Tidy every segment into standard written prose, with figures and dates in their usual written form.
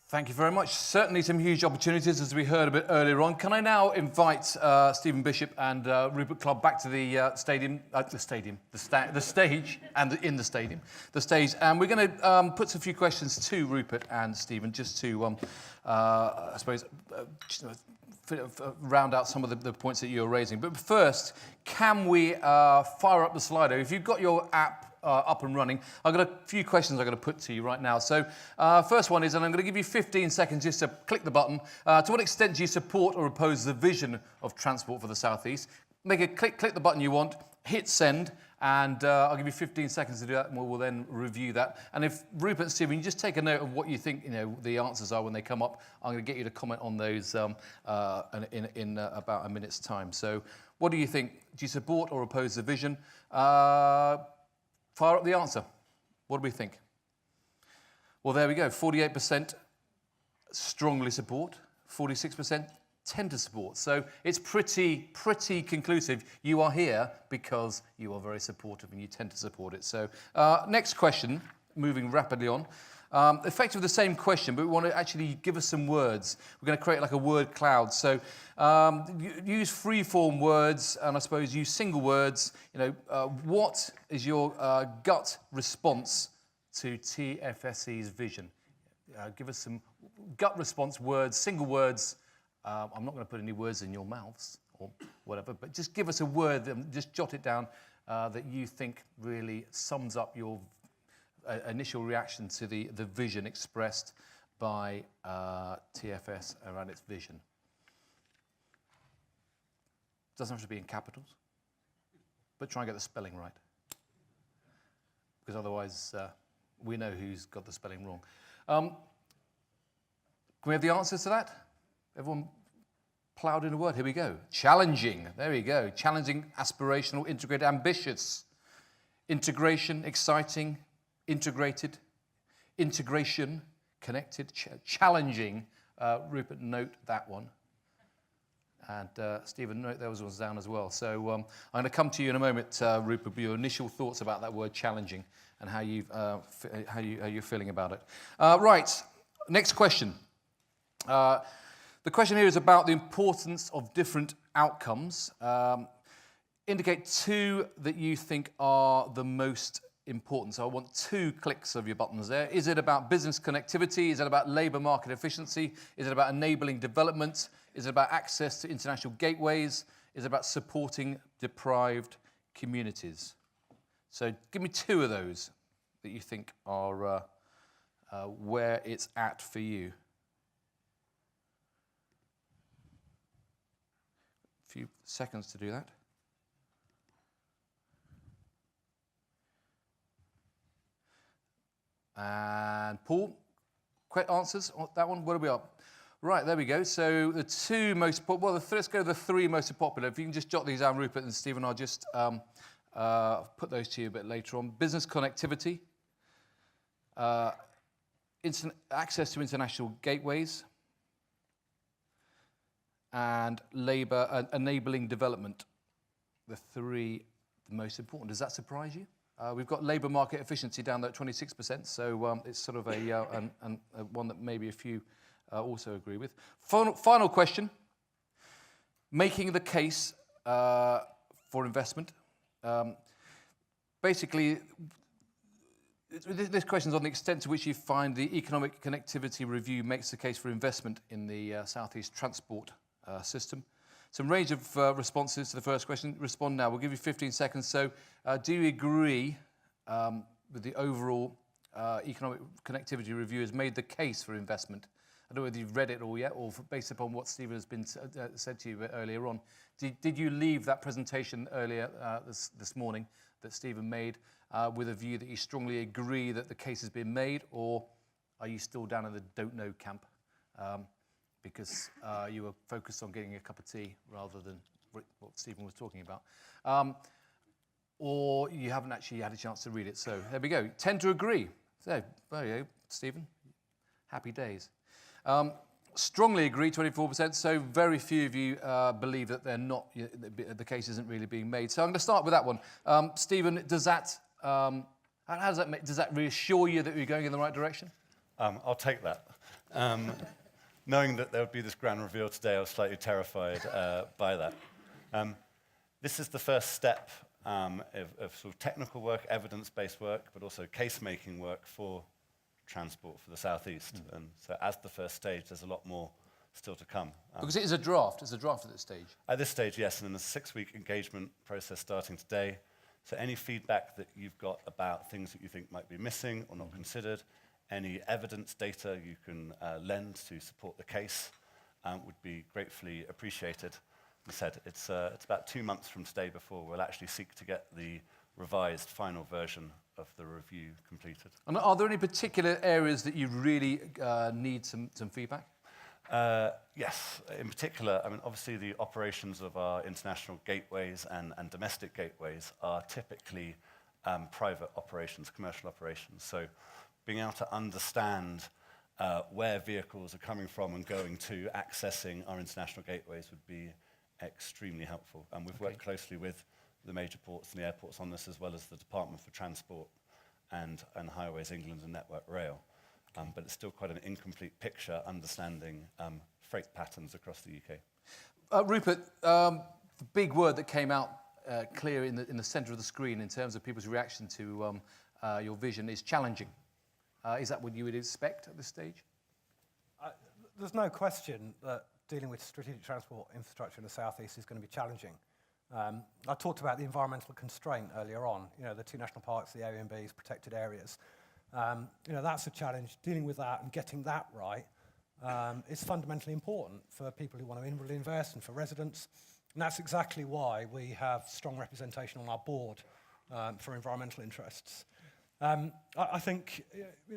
Thank you very much. Certainly some huge opportunities, as we heard a bit earlier on. Can I now invite Stephen Bishop and Rupert Clubb back to the stage, and in the stadium, the stage. And we're going to put a few questions to Rupert and Stephen, just to, I suppose, round out some of the points that you're raising. But first, can we fire up the Slido? If you've got your app up and running, I've got a few questions I'm going to put to you right now. So first one is, and I'm going to give you 15 seconds just to click the button. To what extent do you support or oppose the vision of transport for the South East? Make a click the button you want, hit send, and I'll give you 15 seconds to do that, and we'll then review that. And if Rupert and Stephen, you just take a note of what you think the answers are when they come up. I'm going to get you to comment on those in about a minute's time. So what do you think? Do you support or oppose the vision? Fire up the answer. What do we think? Well, there we go. 48% strongly support. 46% tend to support. So it's pretty conclusive. You are here because you are very supportive and you tend to support it. So next question, moving rapidly on. Effectively the same question, but we want to actually give us some words. We're going to create like a word cloud. So use free-form words, and I suppose use single words. What is your gut response to TfSE's vision? Give us some gut response words, single words. I'm not going to put any words in your mouths or whatever, but just give us a word, and just jot it down that you think really sums up your initial reaction to the vision expressed by TfS around its vision. Doesn't have to be in capitals, but try and get the spelling right, because otherwise we know who's got the spelling wrong. Can we have the answers to that? Everyone ploughed in a word. Here we go. Challenging. There we go. Challenging, aspirational, integrated, ambitious. Integration, exciting, integrated, integration, connected, challenging. Rupert, note that one. And Stephen, note those ones down as well. So I'm going to come to you in a moment, Rupert, with your initial thoughts about that word challenging and how you're feeling about it. Right, next question. The question here is about the importance of different outcomes. Indicate two that you think are the most important. So I want 2 clicks of your buttons there. Is it about business connectivity? Is it about labour market efficiency? Is it about enabling development? Is it about access to international gateways? Is it about supporting deprived communities? So give me 2 of those that you think are where it's at for you. A few seconds to do that. And Paul, quick answers on that one. What are we up? Right, there we go. So the 2 most popular, well, let's go to the 3 most popular. If you can just jot these down, Rupert and Stephen, I'll just put those to you a bit later on. Business connectivity, access to international gateways, and labour and enabling development. The 3 most important. Does that surprise you? We've got labour market efficiency down there at 26%, so it's sort of a one that maybe a few also agree with. Final question. Making the case for investment. Basically, this question is on the extent to which you find the Economic Connectivity Review makes the case for investment in the South East transport system. Some range of responses to the first question. Respond now. We'll give you 15 seconds. So do you agree with the overall Economic Connectivity Review has made the case for investment? I don't know whether you've read it all yet, or based upon what Stephen has been said to you a bit earlier on. Did you leave that presentation earlier this morning that Stephen made with a view that you strongly agree that the case has been made, or are you still down in the don't know camp? Because you were focused on getting a cup of tea rather than what Stephen was talking about. Or you haven't actually had a chance to read it. So there we go. Tend to agree. So there you go, Stephen. Happy days. Strongly agree, 24%. So very few of you believe that they're not. The case isn't really being made. So I'm going to start with that one. Stephen, does that reassure you that you're going in the right direction? I'll take that. Knowing that there would be this grand reveal today, I was slightly terrified by that. This is the first step of sort of technical work, evidence-based work, but also case-making work for transport for the Southeast. And so as the first stage, there's a lot more still to come. Because it is a draft. It's a draft at this stage. At this stage, yes, and then a 6-week engagement process starting today. So any feedback that you've got about things that you think might be missing or not considered, any evidence data you can lend to support the case would be gratefully appreciated. As I said, it's about 2 months from today before we'll actually seek to get the revised final version of the review completed. And are there any particular areas that you really need some feedback? Yes, in particular, I mean, obviously the operations of our international gateways and domestic gateways are typically private operations, commercial operations. So being able to understand where vehicles are coming from and going to, accessing our international gateways would be extremely helpful. And we've worked closely with the major ports and the airports on this, as well as the Department for Transport and Highways England and Network Rail. But it's still quite an incomplete picture understanding freight patterns across the UK. Rupert, the big word that came out clear in the centre of the screen in terms of people's reaction to your vision is challenging. Is that what you would expect at this stage? There's no question that dealing with strategic transport infrastructure in the South East is going to be challenging. I talked about the environmental constraint earlier on, the 2 national parks, the AONBs, protected areas. That's a challenge. Dealing with that and getting that right is fundamentally important for people who want to inwardly invest and for residents. And that's exactly why we have strong representation on our board for environmental interests. I think,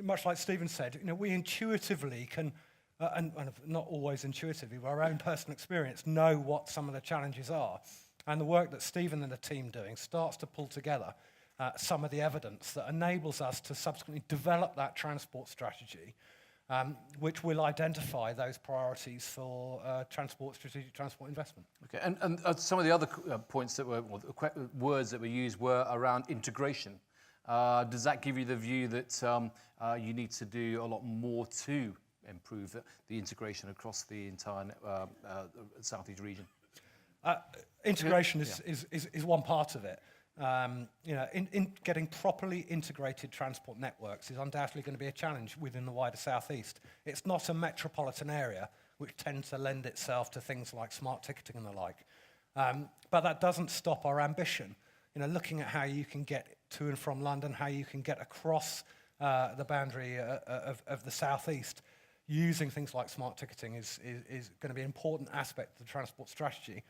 much like Stephen said, we intuitively can, and not always intuitively, with our own personal experience, know what some of the challenges are. And the work that Stephen and the team doing starts to pull together some of the evidence that enables us to subsequently develop that transport strategy, which will identify those priorities for strategic transport investment. Okay, and some of the other points that were, words that were used were around integration. Does that give you the view that you need to do a lot more to improve the integration across the entire Southeast region? Integration is one part of it. In getting properly integrated transport networks is undoubtedly going to be a challenge within the wider Southeast. It's not a metropolitan area, which tends to lend itself to things like smart ticketing and the like. But that doesn't stop our ambition. Looking at how you can get to and from London, how you can get across the boundary of the Southeast, using things like smart ticketing is going to be an important aspect of the transport strategy.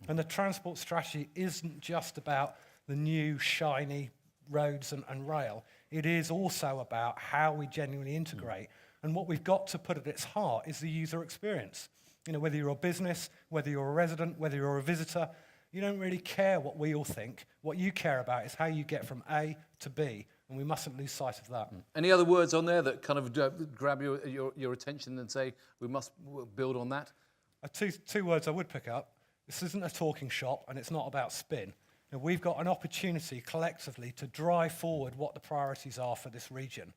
And the transport strategy isn't just about the new, shiny roads and rail. It is also about how we genuinely integrate. And what we've got to put at its heart is the user experience. Whether you're a business, whether you're a resident, whether you're a visitor, you don't really care what we all think. What you care about is how you get from A to B, and we mustn't lose sight of that. Any other words on there that kind of grab your attention and say we must build on that? Two words I would pick up. This isn't a talking shop, and it's not about spin. We've got an opportunity collectively to drive forward what the priorities are for this region.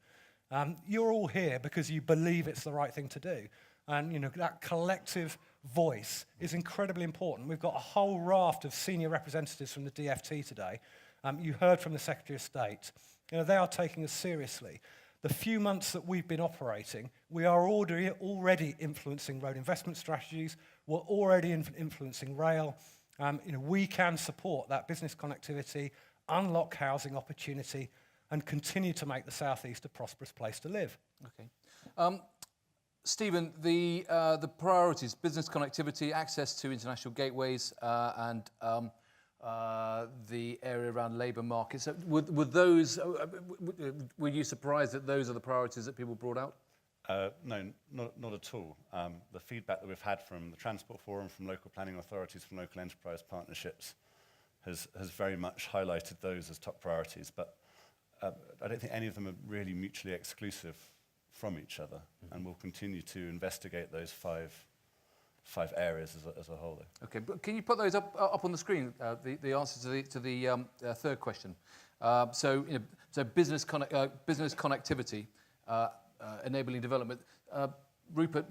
You're all here because you believe it's the right thing to do. And that collective voice is incredibly important. We've got a whole raft of senior representatives from the DfT today. You heard from the Secretary of State. They are taking us seriously. The few months that we've been operating, we are already influencing road investment strategies. We're already influencing rail. We can support that business connectivity, unlock housing opportunity, and continue to make the Southeast a prosperous place to live. Okay. Stephen, the priorities, business connectivity, access to international gateways, and the area around labour markets, were you surprised that those are the priorities that people brought out? No, not at all. The feedback that we've had from the Transport Forum, from local planning authorities, from local enterprise partnerships has very much highlighted those as top priorities. But I don't think any of them are really mutually exclusive from each other. And we'll continue to investigate those five areas as a whole. Okay, but can you put those up on the screen, the answers to the third question? So business connectivity. enabling development. Rupert,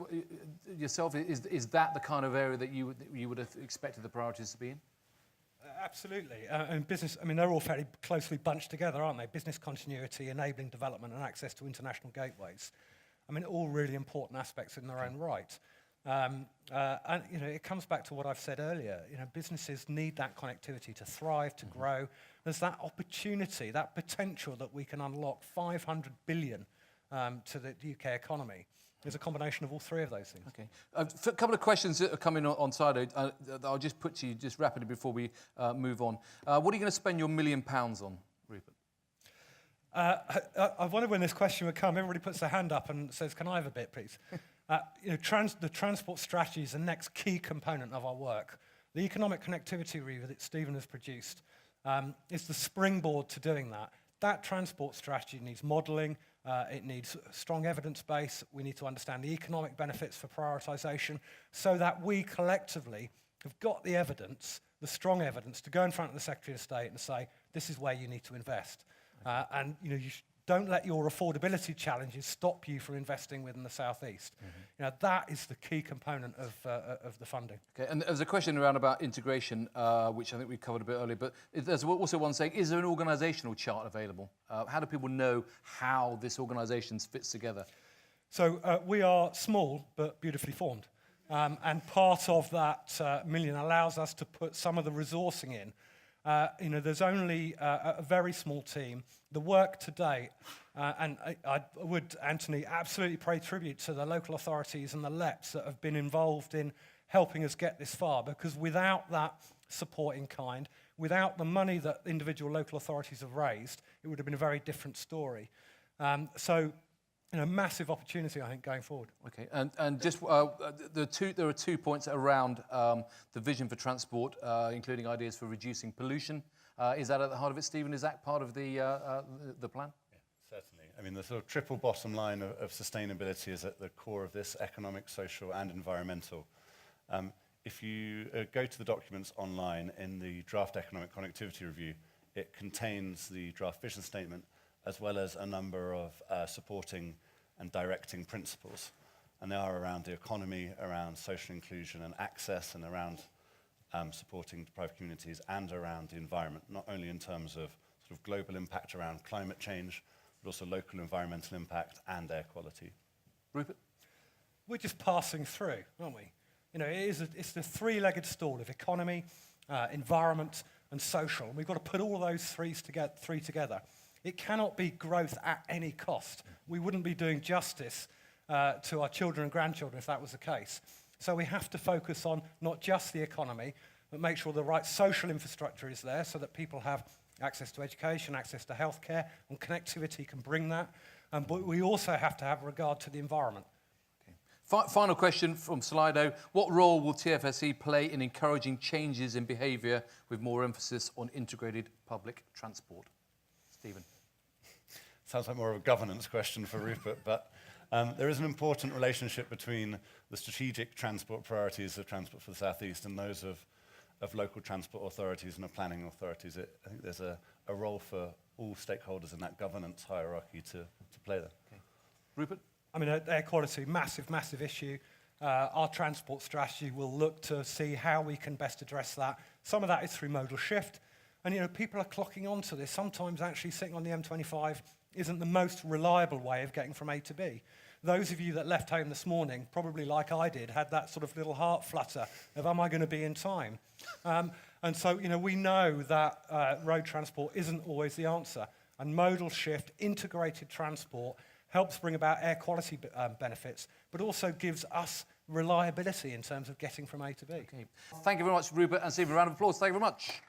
yourself, is that the kind of area that you would have expected the priorities to be in? Absolutely. And business, I mean, they're all fairly closely bunched together, aren't they? Business continuity, enabling development and access to international gateways. I mean, all really important aspects in their own right. And, you know, it comes back to what I've said earlier. You know, businesses need that connectivity to thrive, to grow. There's that opportunity, that potential that we can unlock 500 billion to the UK economy. There's a combination of all three of those things. Okay. A couple of questions that are coming on side. I'll just put to you just rapidly before we move on. What are you going to spend your £1 million on, Rupert? I wondered when this question would come. Everybody puts their hand up and says, "Can I have a bit, please?" You know, the transport strategy is the next key component of our work. The economic connectivity review that Stephen has produced is the springboard to doing that. That transport strategy needs modelling. It needs strong evidence base. We need to understand the economic benefits for prioritisation so that we collectively have got the evidence, the strong evidence, to go in front of the Secretary of State and say, this is where you need to invest. And you know, don't let your affordability challenges stop you from investing within the South East. You know, that is the key component of the funding. Okay, and there's a question around about integration, which I think we covered a bit earlier, but there's also one saying, is there an organisational chart available? How do people know how this organisation fits together? So we are small but beautifully formed. And part of that million allows us to put some of the resourcing in. You know, there's only a very small team. The work to date, and I would, Anthony, absolutely pay tribute to the local authorities and the LEPs that have been involved in helping us get this far, because without that support in kind, without the money that individual local authorities have raised, it would have been a very different story. So, you know, massive opportunity, I think, going forward. Okay, and just there are 2 points around the vision for transport, including ideas for reducing pollution. Is that at the heart of it, Stephen? Is that part of the plan? Yeah, certainly. I mean, the sort of triple bottom line of sustainability is at the core of this: economic, social, and environmental. If you go to the documents online in the draft economic connectivity review, it contains the draft vision statement, as well as a number of supporting and directing principles. And they are around the economy, around social inclusion and access, and around supporting private communities, and around the environment, not only in terms of sort of global impact around climate change, but also local environmental impact and air quality. Rupert? We're just passing through, aren't we? You know, it's the three-legged stool of economy, environment, and social. And we've got to put all those three together. It cannot be growth at any cost. We wouldn't be doing justice to our children and grandchildren if that was the case. So we have to focus on not just the economy, but make sure the right social infrastructure is there so that people have access to education, access to healthcare, and connectivity can bring that. But we also have to have regard to the environment. Okay. Final question from Slido. What role will TfSE play in encouraging changes in behaviour with more emphasis on integrated public transport? Stephen? Sounds like more of a governance question for Rupert, but there is an important relationship between the strategic transport priorities of Transport for the South East and those of local transport authorities and of planning authorities. I think there's a role for all stakeholders in that governance hierarchy to play there. Okay. Rupert? I mean, air quality, massive issue. Our transport strategy will look to see how we can best address that. Some of that is through modal shift. And, you know, people are clocking on to this. Sometimes actually sitting on the M25 isn't the most reliable way of getting from A to B. Those of you that left home this morning, probably like I did, had that sort of little heart flutter of, am I going to be in time? And so, you know, we know that road transport isn't always the answer. And modal shift, integrated transport, helps bring about air quality benefits, but also gives us reliability in terms of getting from A to B. Okay. Thank you very much, Rupert and Stephen. A round of applause. Thank you very much.